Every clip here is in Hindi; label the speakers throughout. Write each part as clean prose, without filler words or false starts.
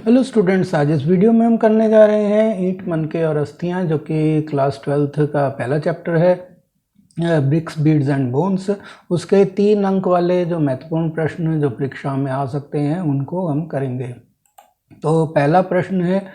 Speaker 1: हेलो स्टूडेंट्स, आज इस वीडियो में हम करने जा रहे हैं ईंट, मनके और अस्थियां, जो कि क्लास 12th का पहला चैप्टर है, ब्रिक्स, बीड्स एंड बोन्स। उसके 3 अंक वाले जो महत्वपूर्ण प्रश्न जो परीक्षा में आ सकते हैं उनको हम करेंगे। तो पहला प्रश्न है,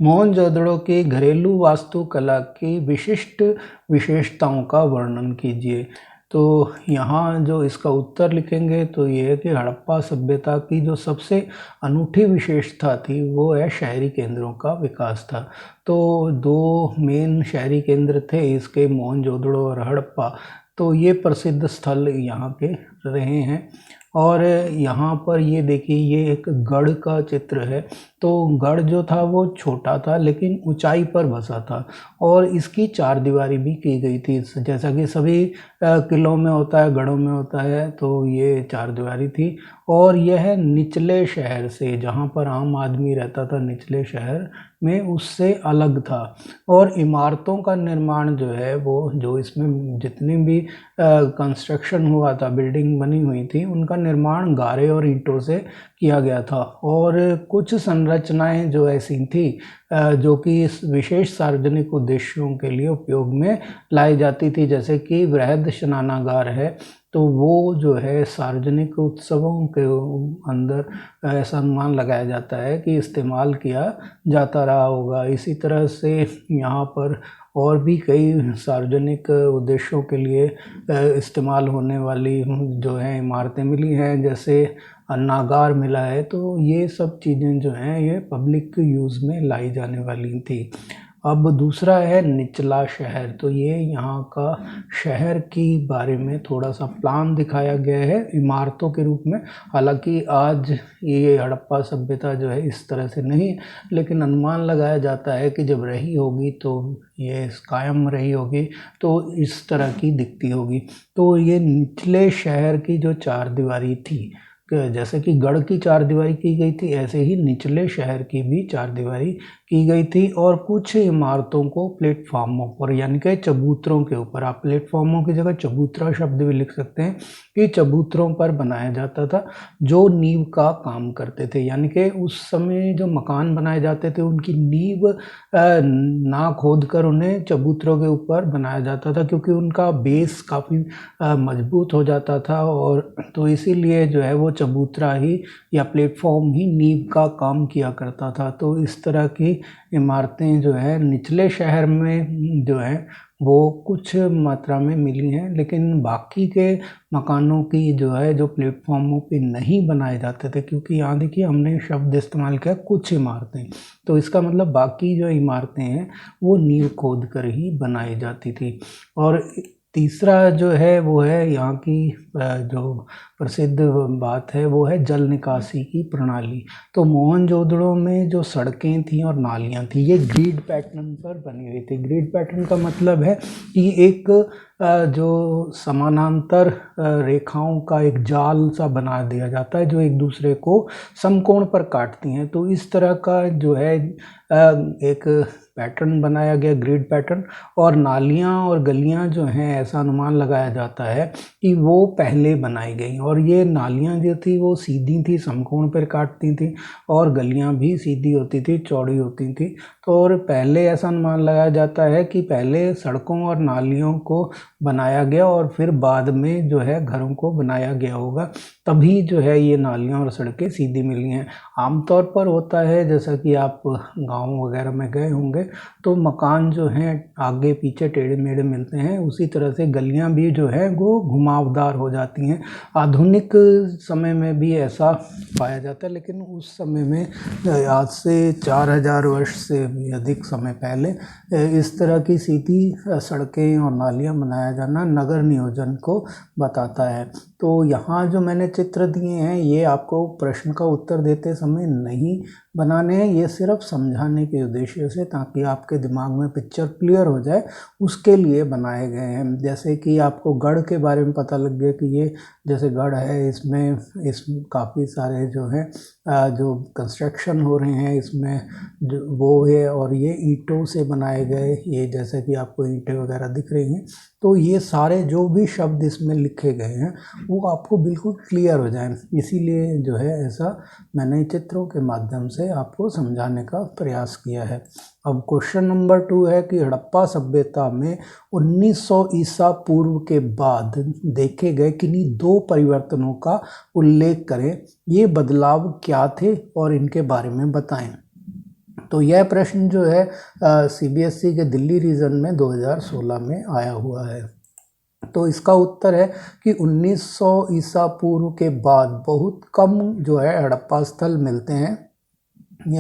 Speaker 1: मोहनजोदड़ो की घरेलू वास्तुकला की विशिष्ट विशेषताओं का वर्णन कीजिए। तो यहाँ जो इसका उत्तर लिखेंगे तो ये है कि हड़प्पा सभ्यता की जो सबसे अनूठी विशेषता थी वो है शहरी केंद्रों का विकास था। तो 2 मेन शहरी केंद्र थे इसके, मोहनजोदड़ो और हड़प्पा। तो ये प्रसिद्ध स्थल यहाँ के रहे हैं। और यहाँ पर ये देखिए, ये एक गढ़ का चित्र है। तो गढ़ जो था वो छोटा था लेकिन ऊंचाई पर बसा था, और इसकी 4 दीवारी भी की गई थी, जैसा कि सभी किलों में होता है, गढ़ों में होता है। तो ये 4 दीवारी थी, और यह निचले शहर से, जहाँ पर आम आदमी रहता था निचले शहर में, उससे अलग था। और इमारतों का निर्माण जो है वो, जो इसमें जितनी भी कंस्ट्रक्शन हुआ था, बिल्डिंग बनी हुई थी, उनका निर्माण गारे और ईंटों से किया गया था। और कुछ संरचनाएं जो ऐसी थी जो कि इस विशेष सार्वजनिक उद्देश्यों के लिए उपयोग में लाई जाती थी, जैसे कि बृहद स्नानागार है। तो वो जो है सार्वजनिक उत्सवों के अंदर ऐसा अनुमान लगाया जाता है कि इस्तेमाल किया जाता रहा होगा। इसी तरह से यहाँ पर और भी कई सार्वजनिक उद्देश्यों के लिए इस्तेमाल होने वाली जो है इमारतें मिली हैं, जैसे अन्नागार मिला है। तो ये सब चीज़ें जो हैं ये पब्लिक यूज़ में लाई जाने वाली थी। अब दूसरा है निचला शहर। तो ये यहाँ का शहर की बारे में थोड़ा सा प्लान दिखाया गया है इमारतों के रूप में। हालांकि आज ये हड़प्पा सभ्यता जो है इस तरह से नहीं, लेकिन अनुमान लगाया जाता है कि जब रही होगी तो ये कायम रही होगी तो इस तरह की दिखती होगी। तो ये निचले शहर की जो 4 दीवारी थी, जैसे कि गढ़ की 4 दीवारी की गई थी, ऐसे ही निचले शहर की भी 4 दीवारी की गई थी। और कुछ इमारतों को प्लेटफार्मों पर, यानी कि चबूतरों के ऊपर, आप प्लेटफार्मों की जगह चबूतरा शब्द भी लिख सकते हैं, कि चबूतरों पर बनाया जाता था, जो नींव का काम करते थे। यानी कि उस समय जो मकान बनाए जाते थे उनकी नींव ना खोद कर उन्हें चबूतरों के ऊपर बनाया जाता था, क्योंकि उनका बेस काफ़ी मजबूत हो जाता था। और तो इसीलिए जो है वो चबूतरा ही या प्लेटफॉर्म ही नींव का काम किया करता था। तो इस तरह की इमारतें जो है निचले शहर में जो है वो कुछ मात्रा में मिली हैं, लेकिन बाकी के मकानों की जो है, जो प्लेटफॉर्मों पे नहीं बनाए जाते थे, क्योंकि यहाँ देखिए हमने शब्द इस्तेमाल किया कुछ इमारतें, तो इसका मतलब बाकी जो इमारतें हैं वो नींव खोद कर ही बनाई जाती थी। और तीसरा जो है वो है यहाँ की जो प्रसिद्ध बात है वो है जल निकासी की प्रणाली। तो मोहनजोदड़ो में जो सड़कें थी और नालियाँ थी, ये ग्रिड पैटर्न पर बनी हुई थी। ग्रिड पैटर्न का मतलब है कि एक जो समानांतर रेखाओं का एक जाल सा बना दिया जाता है, जो एक दूसरे को समकोण पर काटती हैं। तो इस तरह का जो है एक पैटर्न बनाया गया, ग्रिड पैटर्न। और नालियाँ और गलियाँ जो हैं, ऐसा अनुमान लगाया जाता है कि वो पहले बनाई गई। और ये नालियाँ जो थी वो सीधी थी, समकोण पर काटती थी, और गलियाँ भी सीधी होती थी, चौड़ी होती थी। तो और पहले ऐसा अनुमान लगाया जाता है कि पहले सड़कों और नालियों को बनाया गया और फिर बाद में जो है घरों को बनाया गया होगा, तभी जो है ये नालियाँ और सड़कें सीधी मिली हैं। आमतौर पर होता है, जैसा कि आप गाँव वगैरह में गए होंगे, तो मकान जो हैं आगे पीछे टेढ़े मेढ़े मिलते हैं, उसी तरह से गलियां भी जो है वो घुमावदार हो जाती हैं। आधुनिक समय में भी ऐसा पाया जाता है, लेकिन उस समय में आज से 4000 वर्ष से भी अधिक समय पहले इस तरह की सीधी सड़कें और नालियां बनाया जाना नगर नियोजन को बताता है। तो यहाँ जो मैंने चित्र दिए हैं ये आपको प्रश्न का उत्तर देते समय नहीं बनाने हैं, ये सिर्फ समझाने के उद्देश्य से, ताकि आपके दिमाग में पिक्चर क्लियर हो जाए, उसके लिए बनाए गए हैं। जैसे कि आपको गढ़ के बारे में पता लग गया कि ये जैसे गढ़ है, इसमें काफ़ी सारे जो है जो कंस्ट्रक्शन हो रहे हैं इसमें जो वो है, और ये ईंटों से बनाए गए, ये जैसे कि आपको ईंटें वगैरह दिख रही हैं। तो ये सारे जो भी शब्द इसमें लिखे गए हैं वो आपको बिल्कुल क्लियर हो जाए, इसीलिए जो है ऐसा मैंने चित्रों के माध्यम से आपको समझाने का प्रयास किया है। अब क्वेश्चन नंबर 2 है कि हड़प्पा सभ्यता में 1900 ईसा पूर्व के बाद देखे गए किन्हीं 2 परिवर्तनों का उल्लेख करें, ये बदलाव क्या थे और इनके बारे में बताएं। तो यह प्रश्न जो है CBSE के दिल्ली रीजन में 2016 में आया हुआ है। तो इसका उत्तर है कि 1900 ईसा पूर्व के बाद बहुत कम जो है हड़प्पा स्थल मिलते हैं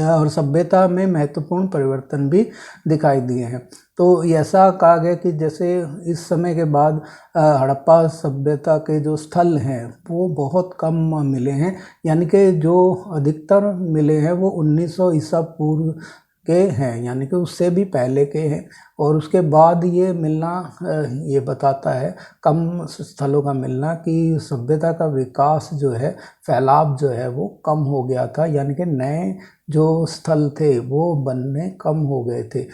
Speaker 1: और सभ्यता में महत्वपूर्ण परिवर्तन भी दिखाई दिए हैं। तो ऐसा कहा गया कि जैसे इस समय के बाद हड़प्पा सभ्यता के जो स्थल हैं वो बहुत कम मिले हैं, यानी कि जो अधिकतर मिले हैं वो 1900 ईसा पूर्व के हैं, यानी कि उससे भी पहले के हैं। और उसके बाद ये मिलना ये बताता है कम स्थलों का मिलना कि सभ्यता का विकास जो है, फैलाव जो है वो कम हो गया था, यानी कि नए जो स्थल थे वो बनने कम हो गए थे।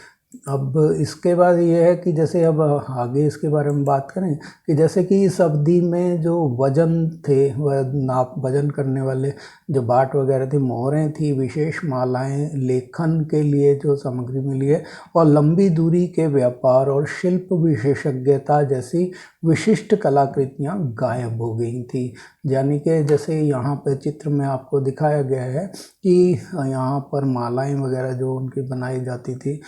Speaker 1: अब इसके बाद ये है कि जैसे अब आगे इसके बारे में बात करें कि जैसे कि इस अवधि में जो वजन थे, नाप वजन करने वाले जो बाट वगैरह थी, मोहरें थी, विशेष मालाएं, लेखन के लिए जो सामग्री मिली है, और लंबी दूरी के व्यापार और शिल्प विशेषज्ञता जैसी विशिष्ट कलाकृतियां गायब हो गई थी। यानी कि जैसे यहाँ पे चित्र में आपको दिखाया गया है कि यहाँ पर मालाएं वगैरह जो उनकी बनाई जाती थी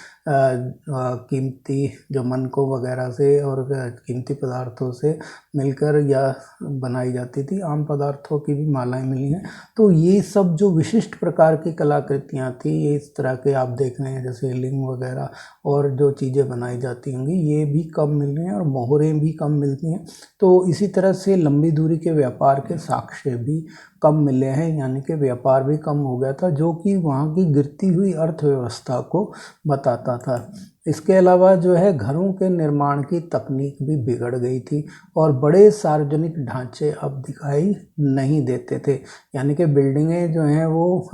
Speaker 1: कीमती जो मनकों वगैरह से और कीमती पदार्थों से मिलकर या बनाई जाती थी, आम पदार्थों की भी मालाएं मिली हैं। तो ये सब जो विशिष्ट प्रकार की कलाकृतियाँ थी, ये इस तरह के आप देख रहे हैं जैसे लिंग वगैरह और जो चीज़ें बनाई जाती होंगी, ये भी कम मिल रही हैं और मोहरें भी कम मिलती हैं। तो इसी तरह से लंबी दूरी के व्यापार के साक्ष्य भी कम मिले हैं, यानी कि व्यापार भी कम हो गया था, जो कि वहाँ की गिरती हुई अर्थव्यवस्था को बताता था। इसके अलावा जो है घरों के निर्माण की तकनीक भी बिगड़ गई थी और बड़े सार्वजनिक ढांचे अब दिखाई नहीं देते थे, यानी कि बिल्डिंगें जो हैं वो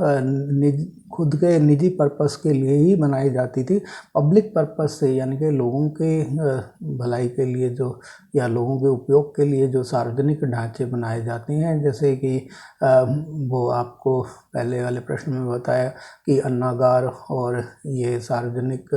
Speaker 1: खुद के निजी पर्पस के लिए ही बनाई जाती थी, पब्लिक पर्पस से, यानी कि लोगों के भलाई के लिए जो या लोगों के उपयोग के लिए जो सार्वजनिक ढांचे बनाए जाते हैं, जैसे कि वो आपको पहले वाले प्रश्न में बताया कि अन्नागार और ये सार्वजनिक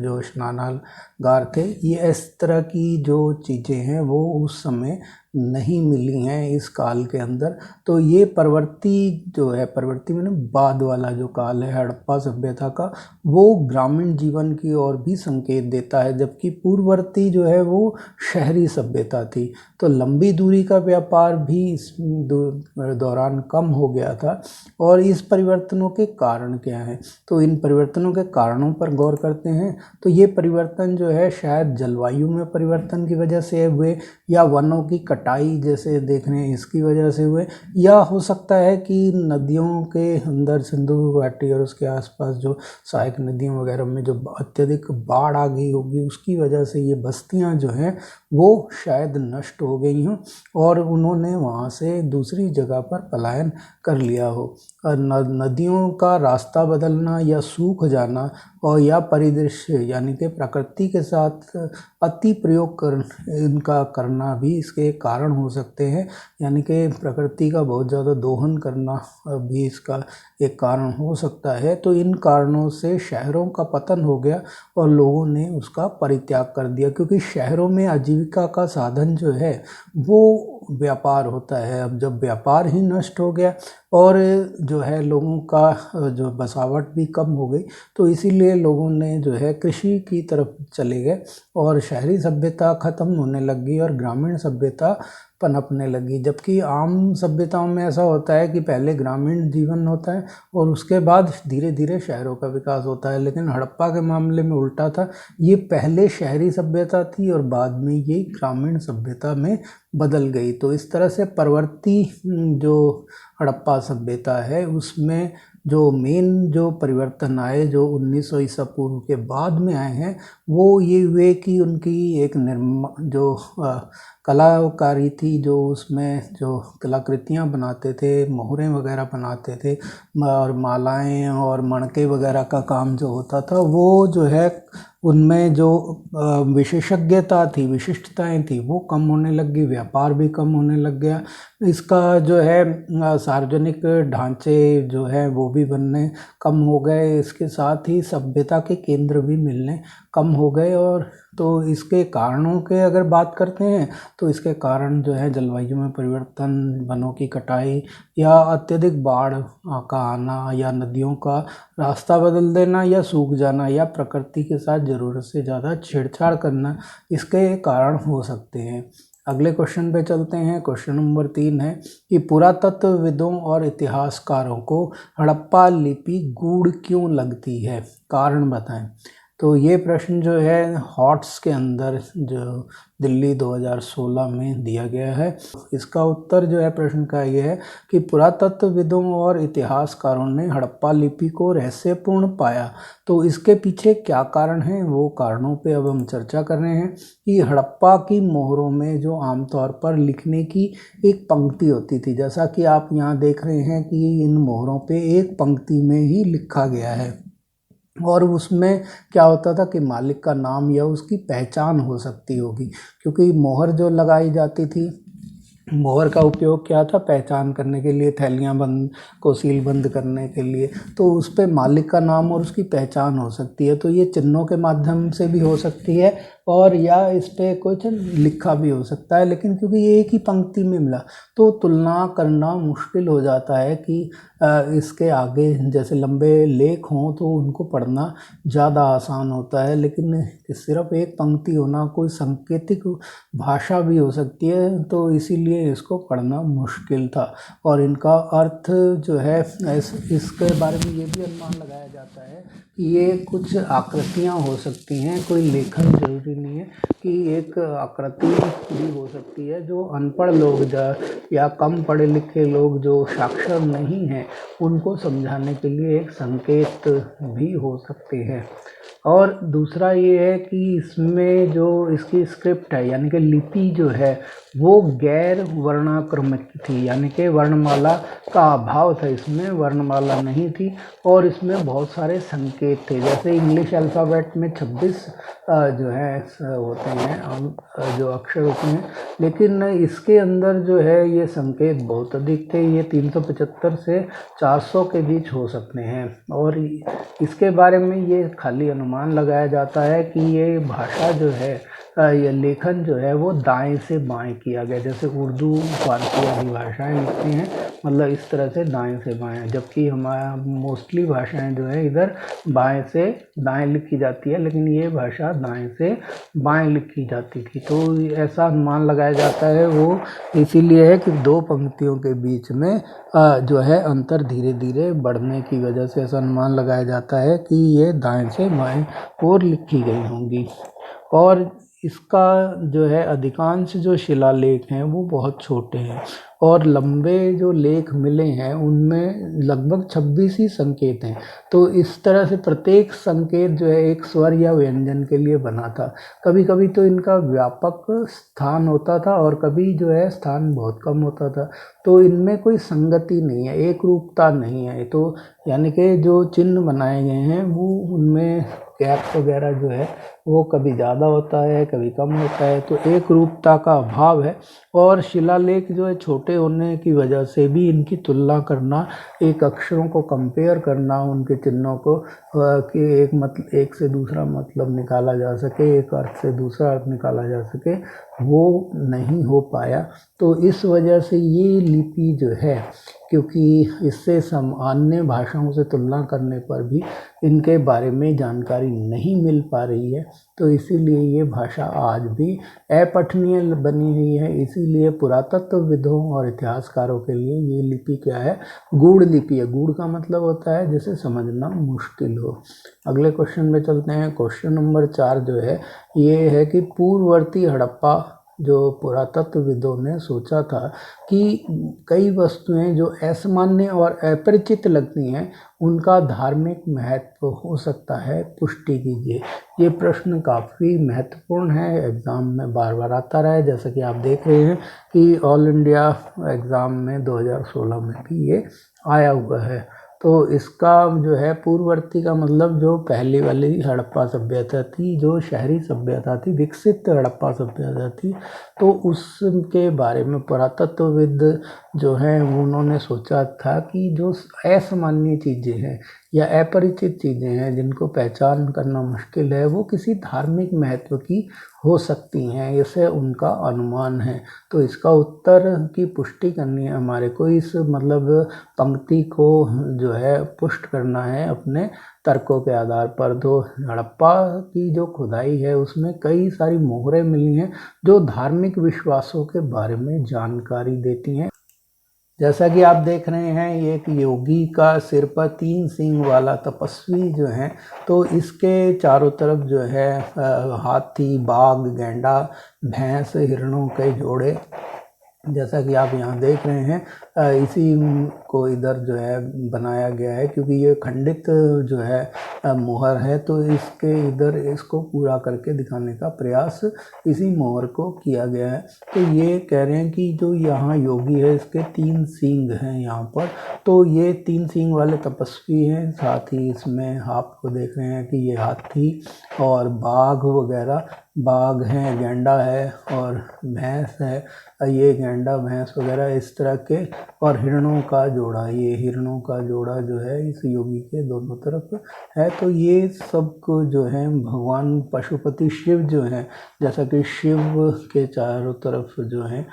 Speaker 1: जो स्नानागार थे, ये इस तरह की जो चीज़ें हैं वो उस समय नहीं मिली हैं इस काल के अंदर। तो ये परवर्ती जो है, परवर्ती में बाद वाला जो काल है हड़प्पा सभ्यता का, वो ग्रामीण जीवन की ओर भी संकेत देता है, जबकि पूर्ववर्ती जो है वो शहरी सभ्यता थी। तो लंबी दूरी का व्यापार भी इस दौरान कम हो गया था। और इस परिवर्तनों के कारण क्या हैं, तो इन परिवर्तनों के कारणों पर गौर करते हैं। तो ये परिवर्तन जो है शायद जलवायु में परिवर्तन की वजह से हुए, या वनों की कटाई जैसे देख रहे हैं इसकी वजह से हुए, या हो सकता है कि नदियों के अंदर सिंधु घाटी और उसके आसपास जो सहायक नदियों वगैरह में जो अत्यधिक बाढ़ आ गई होगी, उसकी वजह से ये बस्तियां जो हैं वो शायद नष्ट हो गई हों और उन्होंने वहाँ से दूसरी जगह पर पलायन कर लिया हो। नदियों का रास्ता बदलना या सूख जाना और या परिदृश्य, यानी कि प्रकृति के साथ अति प्रयोग इनका करना भी इसके कारण हो सकते हैं, यानी कि प्रकृति का बहुत ज़्यादा दोहन करना भी इसका एक कारण हो सकता है। तो इन कारणों से शहरों का पतन हो गया और लोगों ने उसका परित्याग कर दिया, क्योंकि शहरों में आजीविका का साधन जो है वो व्यापार होता है। अब जब व्यापार ही नष्ट हो गया और जो है लोगों का जो बसावट भी कम हो गई, तो इसीलिए लोगों ने जो है कृषि की तरफ चले गए और शहरी सभ्यता खत्म होने लगी और ग्रामीण सभ्यता पनपने लगी। जबकि आम सभ्यताओं में ऐसा होता है कि पहले ग्रामीण जीवन होता है और उसके बाद धीरे धीरे शहरों का विकास होता है, लेकिन हड़प्पा के मामले में उल्टा था। ये पहले शहरी सभ्यता थी और बाद में ये ग्रामीण सभ्यता में बदल गई। तो इस तरह से परवर्ती जो हड़प्पा सभ्यता है उसमें जो मेन जो परिवर्तन आए, जो 1900 ईसा पूर्व के बाद में आए हैं, वो ये हुए कि उनकी एक कलाकारी थी, जो उसमें जो कलाकृतियाँ बनाते थे, मोहरें वगैरह बनाते थे और मालाएं और मणके वगैरह का काम जो होता था, वो जो है उनमें जो विशेषज्ञता थी, विशिष्टताएं थी, वो कम होने लग गई, व्यापार भी कम होने लग गया। इसका जो है सार्वजनिक ढांचे जो है वो भी बनने कम हो गए, इसके साथ ही सभ्यता के केंद्र भी मिलने कम हो गए। और तो इसके कारणों के अगर बात करते हैं तो इसके कारण जो है जलवायु में परिवर्तन, वनों की कटाई या अत्यधिक बाढ़ का आना या नदियों का रास्ता बदल देना या सूख जाना या प्रकृति के साथ ज़रूरत से ज़्यादा छेड़छाड़ करना इसके कारण हो सकते हैं। अगले क्वेश्चन पे चलते हैं। क्वेश्चन नंबर 3 है कि पुरातत्वविदों और इतिहासकारों को हड़प्पा लिपि गूढ़ क्यों लगती है, कारण बताएं। तो ये प्रश्न जो है हॉट्स के अंदर जो दिल्ली 2016 में दिया गया है। इसका उत्तर जो है प्रश्न का ये है कि पुरातत्वविदों और इतिहासकारों ने हड़प्पा लिपि को रहस्यपूर्ण पाया। तो इसके पीछे क्या कारण है, वो कारणों पे अब हम चर्चा कर रहे हैं। कि हड़प्पा की मोहरों में जो आमतौर पर लिखने की एक पंक्ति होती थी, जैसा कि आप यहाँ देख रहे हैं कि इन मोहरों पे एक पंक्ति में ही लिखा गया है, और उसमें क्या होता था कि मालिक का नाम या उसकी पहचान हो सकती होगी, क्योंकि मोहर जो लगाई जाती थी, मोहर का उपयोग क्या था, पहचान करने के लिए, थैलियाँ बंद को सील बंद करने के लिए। तो उस पर मालिक का नाम और उसकी पहचान हो सकती है। तो ये चिन्हों के माध्यम से भी हो सकती है और या इस पर कुछ लिखा भी हो सकता है, लेकिन क्योंकि ये एक ही पंक्ति में मिला तो तुलना करना मुश्किल हो जाता है कि इसके आगे जैसे लंबे लेख हों तो उनको पढ़ना ज़्यादा आसान होता है, लेकिन सिर्फ एक पंक्ति होना, कोई सांकेतिक भाषा भी हो सकती है, तो इसीलिए इसको पढ़ना मुश्किल था। और इनका अर्थ जो है इसके बारे में ये भी अनुमान लगाया जाता है कि ये कुछ आकृतियाँ हो सकती हैं, कोई लेखन जरूरी नहीं है, कि एक आकृति भी हो सकती है जो अनपढ़ लोग या कम पढ़े लिखे लोग जो साक्षर नहीं हैं उनको समझाने के लिए एक संकेत भी हो सकते हैं। और दूसरा ये है कि इसमें जो इसकी स्क्रिप्ट है यानी कि लिपि जो है वो गैर वर्णाक्रमिक थी, यानी कि वर्णमाला का अभाव था, इसमें वर्णमाला नहीं थी। और इसमें बहुत सारे संकेत थे, जैसे इंग्लिश अल्फ़ाबेट में 26 जो है होते हैं जो अक्षर होते हैं, लेकिन इसके अंदर जो है ये संकेत बहुत अधिक थे, ये 375 से 400 के बीच हो सकते हैं। और इसके बारे में ये खाली अनुमान लगाया जाता है कि ये भाषा जो है ये लेखन जो है वो दाएं से बाएं किया गया, जैसे उर्दू, फारसी आदि भाषाएं लिखती हैं, मतलब इस तरह से दाएं से बाएं, जबकि हमारा मोस्टली भाषाएं जो है इधर बाएं से दाएं लिखी जाती है, लेकिन ये भाषा दाएं से बाएं लिखी जाती थी। तो ऐसा अनुमान लगाया जाता है, वो इसीलिए है कि दो पंक्तियों के बीच में जो है अंतर धीरे धीरे बढ़ने की वजह से ऐसा अनुमान लगाया जाता है कि ये दाएं से बाएं ओर लिखी गई होंगी। और इसका जो है अधिकांश जो शिलालेख हैं वो बहुत छोटे हैं, और लंबे जो लेख मिले हैं उनमें लगभग 26 ही संकेत हैं। तो इस तरह से प्रत्येक संकेत जो है एक स्वर या व्यंजन के लिए बना था। कभी कभी तो इनका व्यापक स्थान होता था और कभी जो है स्थान बहुत कम होता था, तो इनमें कोई संगति नहीं है, एक रूपता नहीं है। तो यानी कि जो चिन्ह बनाए गए हैं वो उनमें गैप वगैरह जो है वो कभी ज़्यादा होता है, कभी कम होता है, तो एक रूपता का अभाव है। और शिलालेख जो है छोटे होने की वजह से भी इनकी तुलना करना, एक अक्षरों को कंपेयर करना, उनके चिन्हों को कि एक से दूसरा मतलब निकाला जा सके, एक अर्थ से दूसरा अर्थ निकाला जा सके, वो नहीं हो पाया। तो इस वजह से ये लिपि जो है, क्योंकि इससे अन्य भाषाओं से तुलना करने पर भी इनके बारे में जानकारी नहीं मिल पा रही है, तो इसीलिए ये भाषा आज भी अपठनीय बनी हुई है। इसीलिए पुरातत्वविदों और इतिहासकारों के लिए ये लिपि क्या है, गूढ़ लिपि है। गूढ़ का मतलब होता है जिसे समझना मुश्किल हो। अगले क्वेश्चन में चलते हैं। क्वेश्चन नंबर 4 जो है ये है कि पूर्ववर्ती हड़प्पा जो पुरातत्वविदों ने सोचा था कि कई वस्तुएं जो असामान्य और अपरिचित लगती हैं उनका धार्मिक महत्व हो सकता है, पुष्टि कीजिए। ये प्रश्न काफ़ी महत्वपूर्ण है, एग्ज़ाम में बार बार आता रहा है, जैसा कि आप देख रहे हैं कि ऑल इंडिया एग्ज़ाम में 2016 में भी ये आया हुआ है। तो इसका जो है पूर्ववर्ती का मतलब जो पहली वाली हड़प्पा सभ्यता थी, जो शहरी सभ्यता थी, विकसित हड़प्पा सभ्यता थी, तो उसके बारे में पुरातत्वविद जो हैं उन्होंने सोचा था कि जो असामान्य चीज़ें हैं या अपरिचित चीज़ें हैं जिनको पहचान करना मुश्किल है, वो किसी धार्मिक महत्व की हो सकती हैं, ऐसे उनका अनुमान है। तो इसका उत्तर की पुष्टि करनी है हमारे को, इस मतलब पंक्ति को जो है पुष्ट करना है अपने तर्कों के आधार पर। तो हड़प्पा की जो खुदाई है उसमें कई सारी मोहरें मिली हैं जो धार्मिक विश्वासों के बारे में जानकारी देती हैं। जैसा कि आप देख रहे हैं, ये एक योगी का सिर पर 3 सींग वाला तपस्वी जो है, तो इसके चारों तरफ जो है हाथी, बाघ, गैंडा, भैंस, हिरणों के जोड़े, जैसा कि आप यहाँ देख रहे हैं, इसी को इधर जो है बनाया गया है, क्योंकि ये खंडित जो है मोहर है, तो इसके इधर इसको पूरा करके दिखाने का प्रयास इसी मोहर को किया गया है। तो ये कह रहे हैं कि जो यहाँ योगी है इसके 3 सींग हैं यहाँ पर, तो ये 3 सींग वाले तपस्वी हैं। साथ ही इसमें आपको देख रहे हैं कि ये हाथी और बाघ वगैरह, बाघ है, गैंडा है और भैंस है, ये गैंडा भैंस वगैरह इस तरह के, और हिरणों का जोड़ा, ये हिरणों का जोड़ा जो है इस योगी के दोनों तरफ है। तो ये सब को जो है भगवान पशुपति शिव जो हैं, जैसा कि शिव के चारों तरफ जो है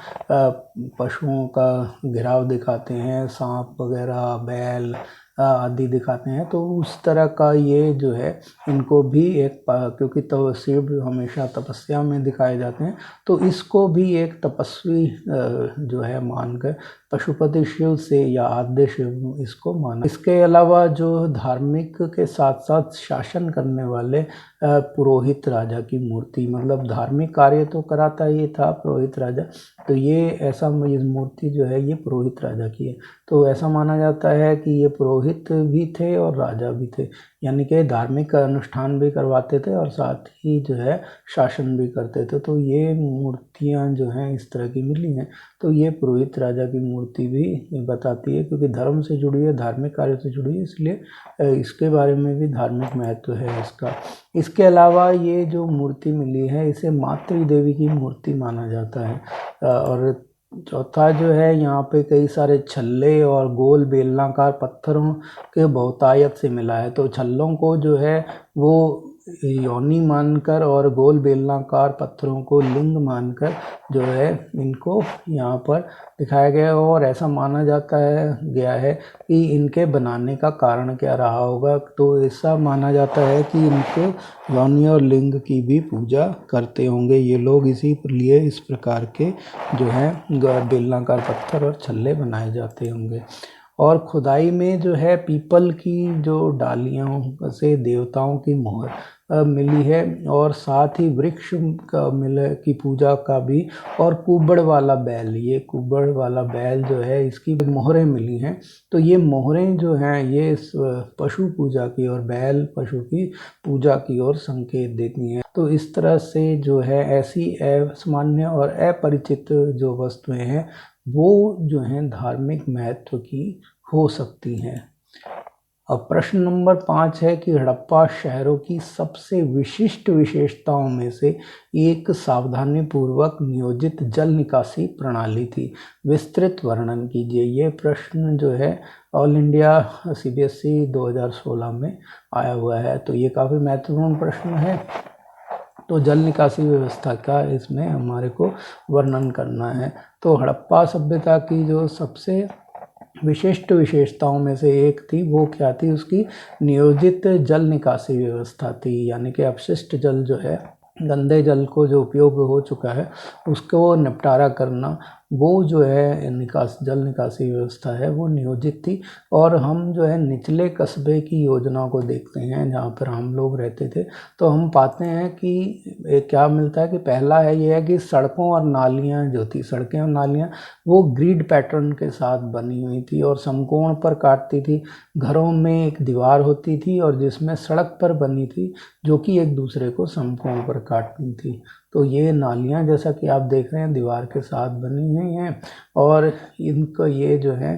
Speaker 1: पशुओं का घेराव दिखाते हैं, सांप वगैरह, बैल आदि दिखाते हैं, तो उस तरह का ये जो है इनको भी एक, क्योंकि तो शिव हमेशा तपस्या में दिखाए जाते हैं, तो इसको भी एक तपस्वी जो है मानकर पशुपति शिव से या आद्य शिव इसको माना। इसके अलावा जो धार्मिक के साथ साथ शासन करने वाले पुरोहित राजा की मूर्ति, मतलब धार्मिक कार्य तो कराता ये था पुरोहित राजा, तो ये ऐसा मूर्ति जो है ये पुरोहित राजा की है। तो ऐसा माना जाता है कि ये पुरोहित भी थे और राजा भी थे, यानी कि धार्मिक अनुष्ठान भी करवाते थे और साथ ही जो है शासन भी करते थे। तो ये मूर्तियाँ जो हैं इस तरह की मिली हैं, तो ये पुरोहित राजा की मूर्ति भी बताती है, क्योंकि धर्म से जुड़ी है, धार्मिक कार्य से जुड़ी है, इसलिए इसके बारे में भी धार्मिक महत्व है इसका। इसके अलावा ये जो मूर्ति मिली है इसे मातृ देवी की मूर्ति माना जाता है। और चौथा जो है, यहाँ पे कई सारे छल्ले और गोल बेलनाकार पत्थरों के बहुतायत से मिला है। तो छल्लों को जो है वो योनि मानकर और गोल बेलनाकार पत्थरों को लिंग मानकर जो है इनको यहाँ पर दिखाया गया है। और ऐसा माना जाता है गया है कि इनके बनाने का कारण क्या रहा होगा, तो ऐसा माना जाता है कि इनके योनि और लिंग की भी पूजा करते होंगे ये लोग, इसी लिए इस प्रकार के जो है बेलनाकार पत्थर और छल्ले बनाए जाते होंगे। और खुदाई में जो है पीपल की जो डालियों से देवताओं की मोहर मिली है, और साथ ही वृक्ष का मिले की पूजा का भी, और कुबड़ वाला बैल, ये कुबड़ वाला बैल जो है इसकी मोहरें मिली हैं। तो ये मोहरें जो हैं ये पशु पूजा की और बैल पशु की पूजा की ओर संकेत देती हैं। तो इस तरह से जो है ऐसी असामान्य और अपरिचित जो वस्तुएं हैं वो जो हैं धार्मिक महत्व की हो सकती हैं। अब प्रश्न नंबर 5 है कि हड़प्पा शहरों की सबसे विशिष्ट विशेषताओं में से एक सावधानी पूर्वक नियोजित जल निकासी प्रणाली थी, विस्तृत वर्णन कीजिए। ये प्रश्न जो है ऑल इंडिया CBSE 2016 में आया हुआ है, तो ये काफ़ी महत्वपूर्ण प्रश्न है। तो जल निकासी व्यवस्था का इसमें हमारे को वर्णन करना है। तो हड़प्पा सभ्यता की जो सबसे विशिष्ट विशेषताओं में से एक थी वो क्या थी, उसकी नियोजित जल निकासी व्यवस्था थी, यानी कि अपशिष्ट जल जो है, गंदे जल को जो उपयोग हो चुका है उसको निपटारा करना वो जो है जल निकासी व्यवस्था है वो नियोजित थी। और हम जो है निचले कस्बे की योजना को देखते हैं जहाँ पर हम लोग रहते थे, तो हम पाते हैं कि क्या मिलता है कि पहला है ये है कि सड़कों और नालियाँ जो थी, सड़कें और नालियाँ वो ग्रिड पैटर्न के साथ बनी हुई थी और समकोण पर काटती थी। घरों में एक दीवार होती थी और जिसमें सड़क पर बनी थी जो कि एक दूसरे को समकोण पर काटती थी। तो ये नालियाँ जैसा कि आप देख रहे हैं दीवार के साथ बनी हुई हैं और इनको ये जो है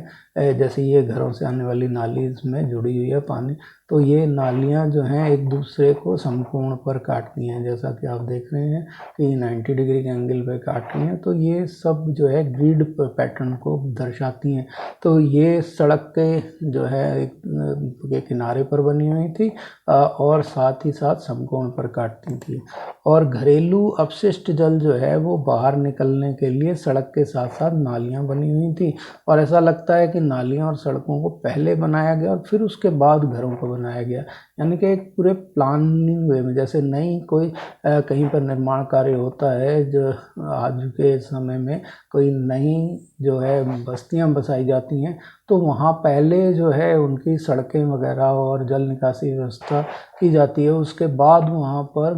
Speaker 1: जैसे ये घरों से आने वाली नाली इसमें जुड़ी हुई है पानी, तो ये नालियाँ जो हैं एक दूसरे को समकोण पर काटती हैं, जैसा कि आप देख रहे हैं कि 90 डिग्री के एंगल पे काट रही हैं। तो ये सब जो है ग्रिड पैटर्न को दर्शाती हैं। तो ये सड़क के जो है के किनारे पर बनी हुई थी और साथ ही साथ समकोण पर काटती थी। और घरेलू अपशिष्ट जल जो है वो बाहर निकलने के लिए सड़क के साथ साथ नालियाँ बनी हुई थी। और ऐसा लगता है कि नालियाँ और सड़कों को पहले बनाया गया और फिर उसके बाद घरों को बनाया गया, यानी कि एक पूरे प्लानिंग वे में। जैसे नई कोई कहीं पर निर्माण कार्य होता है, जो आज के समय में कोई नई जो है बस्तियां बसाई जाती हैं, तो वहाँ पहले जो है उनकी सड़कें वगैरह और जल निकासी व्यवस्था की जाती है, उसके बाद वहाँ पर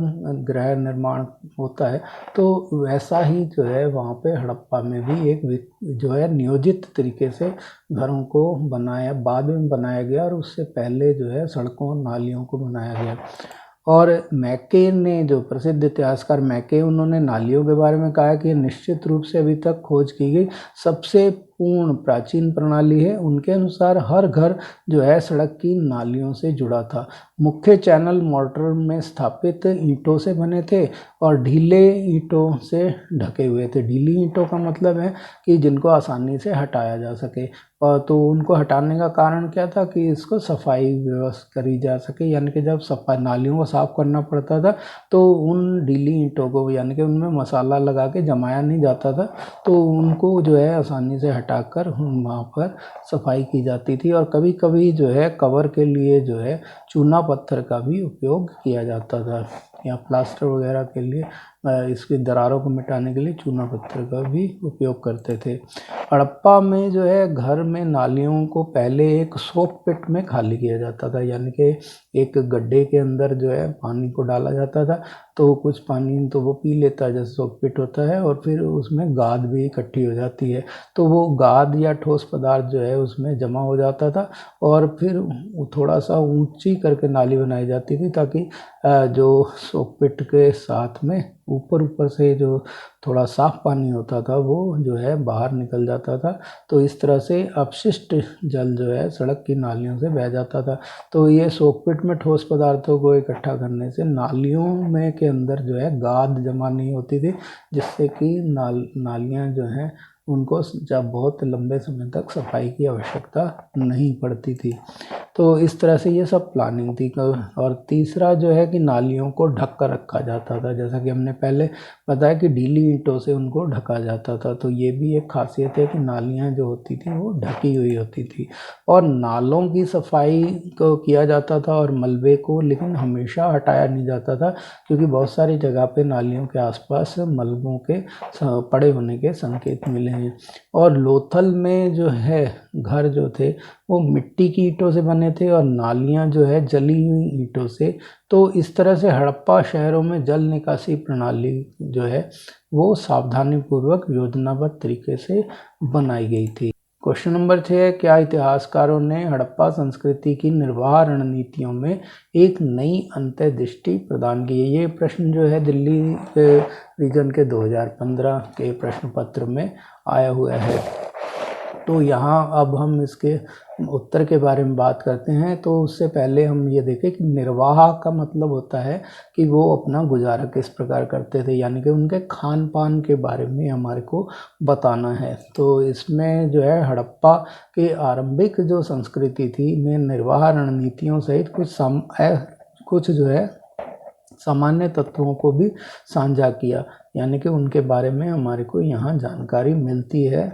Speaker 1: गृह निर्माण होता है। तो वैसा ही जो है वहाँ पे हड़प्पा में भी एक जो है नियोजित तरीके से घरों को बाद में बनाया गया और उससे पहले जो है सड़कों नालियों को बनाया गया। और मैके ने, जो प्रसिद्ध इतिहासकार मैके, उन्होंने नालियों के बारे में कहा कि निश्चित रूप से अभी तक खोज की गई सबसे पूर्ण प्राचीन प्रणाली है। उनके अनुसार हर घर जो है सड़क की नालियों से जुड़ा था। मुख्य चैनल मोर्टर में स्थापित ईंटों से बने थे और ढीले ईंटों से ढके हुए थे। ढीली ईंटों का मतलब है कि जिनको आसानी से हटाया जा सके। और तो उनको हटाने का कारण क्या था कि इसको सफाई व्यवस्था करी जा सके, यानी कि जब सफाई नालियों को साफ करना पड़ता था तो उन ढीली ईंटों को, यानी कि उनमें मसाला लगा के जमाया नहीं जाता था, तो उनको जो है आसानी से हटाकर वहाँ पर सफाई की जाती थी। और कभी कभी जो है कवर के लिए जो है चूना पत्थर का भी उपयोग किया जाता था, या प्लास्टर वगैरह के लिए इसकी दरारों को मिटाने के लिए चूना पत्थर का भी उपयोग करते थे। हड़प्पा में जो है घर में नालियों को पहले एक सोक पिट में खाली किया जाता था, यानी कि एक गड्ढे के अंदर जो है पानी को डाला जाता था, तो कुछ पानी तो वो पी लेता है जैसे सोक पिट होता है, और फिर उसमें गाद भी इकट्ठी हो जाती है, तो वो गाद या ठोस पदार्थ जो है उसमें जमा हो जाता था और फिर थोड़ा सा ऊंची करके नाली बनाई जाती थी ताकि जो सोक पिट के साथ में ऊपर से जो थोड़ा साफ पानी होता था वो जो है बाहर निकल जाता था। तो इस तरह से अपशिष्ट जल जो है सड़क की नालियों से बह जाता था। तो ये सोक पिट में ठोस पदार्थों को इकट्ठा करने से नालियों में के अंदर जो है गाद जमा नहीं होती थी, जिससे कि नालियाँ जो हैं उनको जब बहुत लंबे समय तक सफाई की आवश्यकता नहीं पड़ती थी। तो इस तरह से ये सब प्लानिंग थी। और तीसरा जो है कि नालियों को ढक कर रखा जाता था, जैसा कि हमने पहले बताया कि ढीली ईंटों से उनको ढका जाता था। तो ये भी एक खासियत है कि नालियाँ जो होती थी वो ढकी हुई होती थी। और नालों की सफाई को किया जाता था और मलबे को लेकिन हमेशा हटाया नहीं जाता था, क्योंकि बहुत सारी जगह पे नालियों के आसपास मलबों के पड़े होने के संकेत मिले हैं। और लोथल में जो है घर जो थे वो मिट्टी की ईंटों से बने थे और नालियाँ जो है जली हुई ईंटों से। तो इस तरह से हड़प्पा शहरों में जल निकासी प्रणाली जो है वो सावधानीपूर्वक योजनाबद्ध तरीके से बनाई गई थी। क्वेश्चन नंबर 6, क्या इतिहासकारों ने हड़प्पा संस्कृति की निर्वाह रणनीतियों में एक नई अंतर्दृष्टि प्रदान की है? ये प्रश्न जो है दिल्ली रीजन के 2015 के प्रश्न पत्र में आया हुआ है। तो यहाँ अब हम इसके उत्तर के बारे में बात करते हैं। तो उससे पहले हम ये देखें कि निर्वाह का मतलब होता है कि वो अपना गुजारा किस प्रकार करते थे, यानी कि उनके खान पान के बारे में हमारे को बताना है। तो इसमें जो है हड़प्पा के आरंभिक जो संस्कृति थी में निर्वाह रणनीतियों सहित कुछ जो है सामान्य तत्वों को भी साझा किया, यानी कि उनके बारे में हमारे को यहाँ जानकारी मिलती है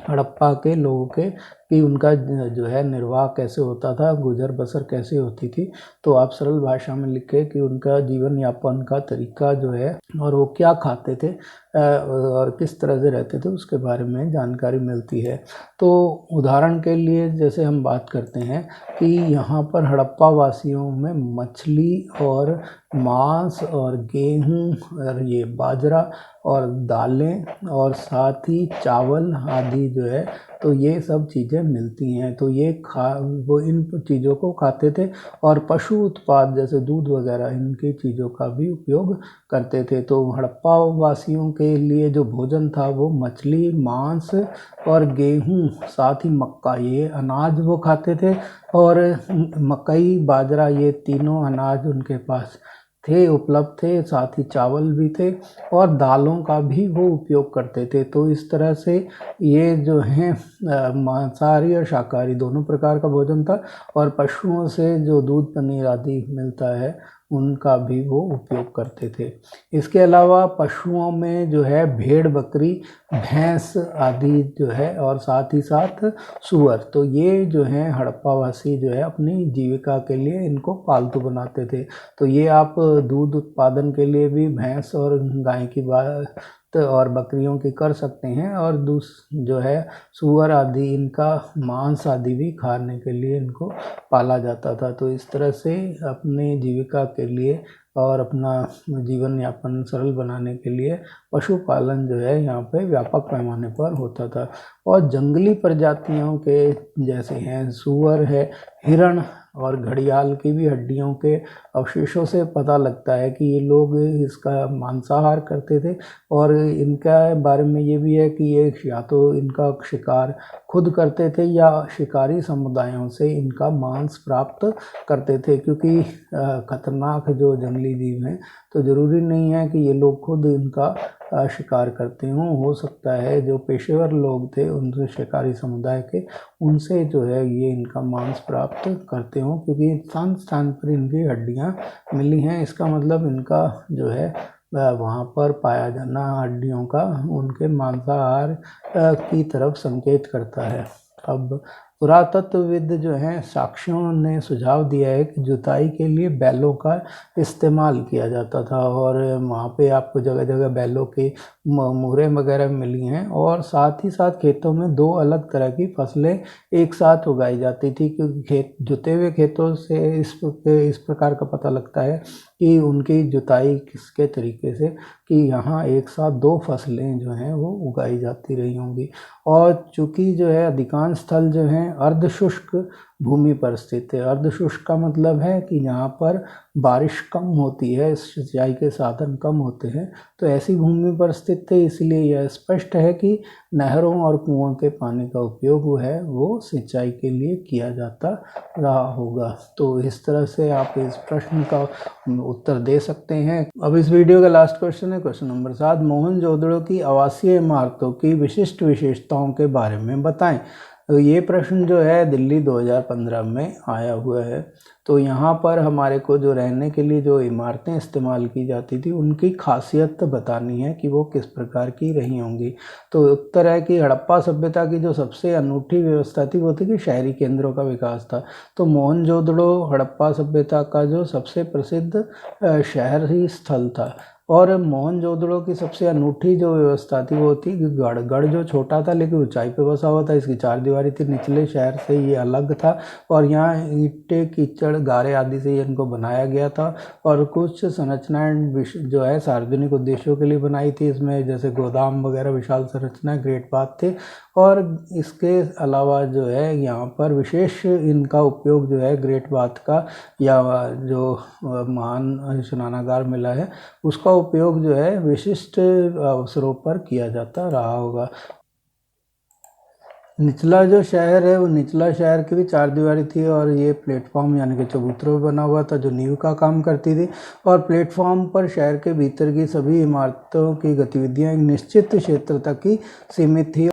Speaker 1: हड़प्पा के लोगों के कि उनका जो है निर्वाह कैसे होता था, गुजर बसर कैसे होती थी। तो आप सरल भाषा में लिखें कि उनका जीवन यापन का तरीका जो है और वो क्या खाते थे और किस तरह से रहते थे उसके बारे में जानकारी मिलती है। तो उदाहरण के लिए जैसे हम बात करते हैं कि यहाँ पर हड़प्पा वासियों में मछली और मांस और गेहूँ और ये बाजरा और दालें और साथ ही चावल आदि जो है तो ये सब चीज़ें मिलती हैं। तो ये वो इन चीज़ों को खाते थे और पशु उत्पाद जैसे दूध वगैरह इनकी चीज़ों का भी उपयोग करते थे। तो हड़प्पा वासियों के लिए जो भोजन था वो मछली, मांस और गेहूँ साथ ही मक्का, ये अनाज वो खाते थे। और मकई, बाजरा, ये तीनों अनाज उनके पास थे, उपलब्ध थे। साथ ही चावल भी थे और दालों का भी वो उपयोग करते थे। तो इस तरह से ये जो हैं मांसाहारी और शाकाहारी दोनों प्रकार का भोजन था। और पशुओं से जो दूध, पनीर आदि मिलता है उनका भी वो उपयोग करते थे। इसके अलावा पशुओं में जो है भेड़, बकरी, भैंस आदि जो है और साथ ही साथ सूअर, तो ये जो हैं हड़प्पावासी जो है अपनी जीविका के लिए इनको पालतू बनाते थे। तो ये आप दूध उत्पादन के लिए भी भैंस और गाय की बात और बकरियों की कर सकते हैं। और जो है सूअर आदि इनका मांस आदि भी खाने के लिए इनको पाला जाता था। तो इस तरह से अपने जीविका के लिए और अपना जीवन यापन सरल बनाने के लिए पशुपालन जो है यहाँ पे व्यापक पैमाने पर होता था। और जंगली प्रजातियों के जैसे हैं सूअर है, हिरण और घड़ियाल की भी हड्डियों के अवशेषों से पता लगता है कि ये लोग इसका मांसाहार करते थे। और इनका बारे में ये भी है कि ये या तो इनका शिकार खुद करते थे या शिकारी समुदायों से इनका मांस प्राप्त करते थे। क्योंकि खतरनाक जो जंगली जीव हैं तो ज़रूरी नहीं है कि ये लोग खुद इनका शिकार करते हों। हो सकता है जो पेशेवर लोग थे उनसे, शिकारी समुदाय के, उनसे जो है ये इनका मांस प्राप्त करते हों। क्योंकि स्थान स्थान पर इनकी हड्डियाँ मिली हैं, इसका मतलब इनका जो है वहाँ पर पाया जाना हड्डियों का उनके मांसाहार की तरफ संकेत करता है। अब पुरातत्वविद जो हैं साक्ष्यों ने सुझाव दिया है कि जुताई के लिए बैलों का इस्तेमाल किया जाता था। और वहाँ पे आपको जगह जगह बैलों के मुहरें वगैरह मिली हैं। और साथ ही साथ खेतों में दो अलग तरह की फसलें एक साथ उगाई जाती थी। क्योंकि जुते हुए खेतों से इस प्रकार का पता लगता है कि उनकी जुताई किसके तरीके से कि यहाँ एक साथ दो फसलें जो हैं वो उगाई जाती रही होंगी। और चूँकि जो है अधिकांश स्थल जो हैं अर्धशुष्क भूमि पर स्थित है। अर्धशुष्क का मतलब है कि यहाँ पर बारिश कम होती है, सिंचाई के साधन कम होते हैं, तो ऐसी भूमि पर स्थित थे। इसलिए यह स्पष्ट है कि नहरों और कुओं के पानी का उपयोग है वो सिंचाई के लिए किया जाता रहा होगा। तो इस तरह से आप इस प्रश्न का उत्तर दे सकते हैं। अब इस वीडियो का लास्ट क्वेश्चन है, क्वेश्चन नंबर 7, मोहनजोदड़ो की आवासीय इमारतों की विशिष्ट विशेषताओं के बारे में बताएं। तो ये प्रश्न जो है दिल्ली 2015 में आया हुआ है। तो यहाँ पर हमारे को जो रहने के लिए जो इमारतें इस्तेमाल की जाती थी उनकी खासियत बतानी है कि वो किस प्रकार की रही होंगी। तो उत्तर है कि हड़प्पा सभ्यता की जो सबसे अनूठी व्यवस्था थी वो थी कि शहरी केंद्रों का विकास था। तो मोहनजोदड़ो हड़प्पा सभ्यता का जो सबसे प्रसिद्ध शहरी स्थल था। और मोहनजोदड़ो की सबसे अनूठी जो व्यवस्था थी वो थी कि गढ़ जो छोटा था लेकिन ऊंचाई पे बसा हुआ था, इसकी चार दीवारी थी, निचले शहर से ये अलग था। और यहाँ ईंटें, कीचड़, गारे आदि से इनको बनाया गया था। और कुछ संरचनाएं जो है सार्वजनिक उद्देश्यों के लिए बनाई थी, इसमें जैसे गोदाम वगैरह विशाल संरचनाएं, ग्रेट बाथ थे। और इसके अलावा जो है यहाँ पर विशेष इनका उपयोग जो है ग्रेट बाथ का या जो महान स्नानागार मिला है उसका उपयोग जो है विशिष्ट अवसरों पर किया जाता रहा होगा। निचला जो शहर है वो निचला शहर की भी चार दीवारी थी और ये प्लेटफॉर्म यानी कि चबूतरों में बना हुआ था जो नींव का काम करती थी। और प्लेटफॉर्म पर शहर के भीतर की सभी इमारतों की गतिविधियां एक निश्चित क्षेत्र तक ही सीमित थी।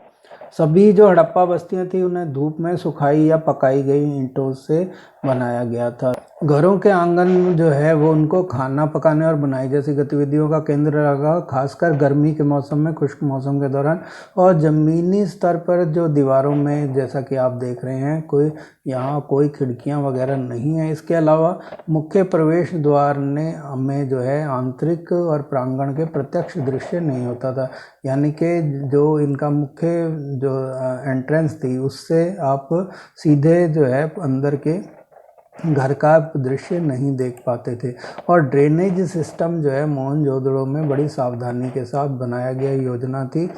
Speaker 1: सभी जो हड़प्पा बस्तियां थी उन्हें धूप में सुखाई या पकाई गई ईंटों से बनाया गया था। घरों के आंगन जो है वो उनको खाना पकाने और बुनाई जैसी गतिविधियों का केंद्र रहा, खासकर गर्मी के मौसम में, खुश्क मौसम के दौरान। और ज़मीनी स्तर पर जो दीवारों में, जैसा कि आप देख रहे हैं, कोई खिड़कियां वगैरह नहीं है। इसके अलावा मुख्य प्रवेश द्वार में जो है आंतरिक और प्रांगण के प्रत्यक्ष दृश्य नहीं होता था, यानी कि जो इनका मुख्य जो एंट्रेंस थी उससे आप सीधे जो है अंदर के घर का दृश्य नहीं देख पाते थे। और ड्रेनेज सिस्टम जो है मोहनजोदड़ो में बड़ी सावधानी के साथ बनाया गया योजना थी।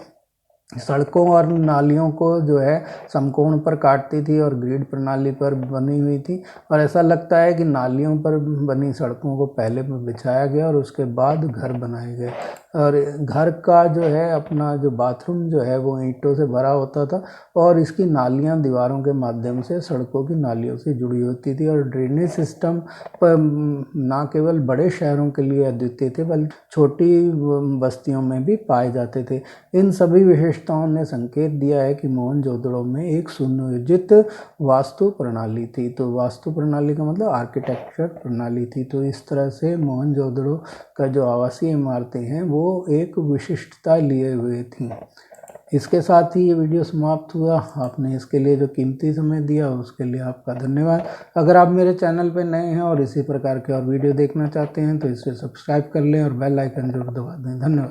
Speaker 1: सड़कों और नालियों को जो है समकोण पर काटती थी और ग्रिड प्रणाली पर बनी हुई थी। और ऐसा लगता है कि नालियों पर बनी सड़कों को पहले बिछाया गया और उसके बाद घर बनाए गए। और घर का जो है अपना जो बाथरूम जो है वो ईंटों से भरा होता था और इसकी नालियां दीवारों के माध्यम से सड़कों की नालियों से जुड़ी होती थी। और ड्रेनेज सिस्टम पर ना केवल बड़े शहरों के लिए अद्वितीय थे बल्कि छोटी बस्तियों में भी पाए जाते थे। इन सभी विशेषताओं ने संकेत दिया है कि मोहनजोदड़ो में एक सुनियोजित वास्तु प्रणाली थी। तो वास्तु प्रणाली का मतलब आर्किटेक्चर प्रणाली थी। तो इस तरह से मोहनजोदड़ो का जो आवासीय इमारतें हैं वो एक विशिष्टता लिए हुए थी। इसके साथ ही ये वीडियो समाप्त हुआ। आपने इसके लिए जो कीमती समय दिया उसके लिए आपका धन्यवाद। अगर आप मेरे चैनल पर नए हैं और इसी प्रकार के और वीडियो देखना चाहते हैं तो इसे सब्सक्राइब कर लें और बेल आइकन जरूर दबा दें। धन्यवाद।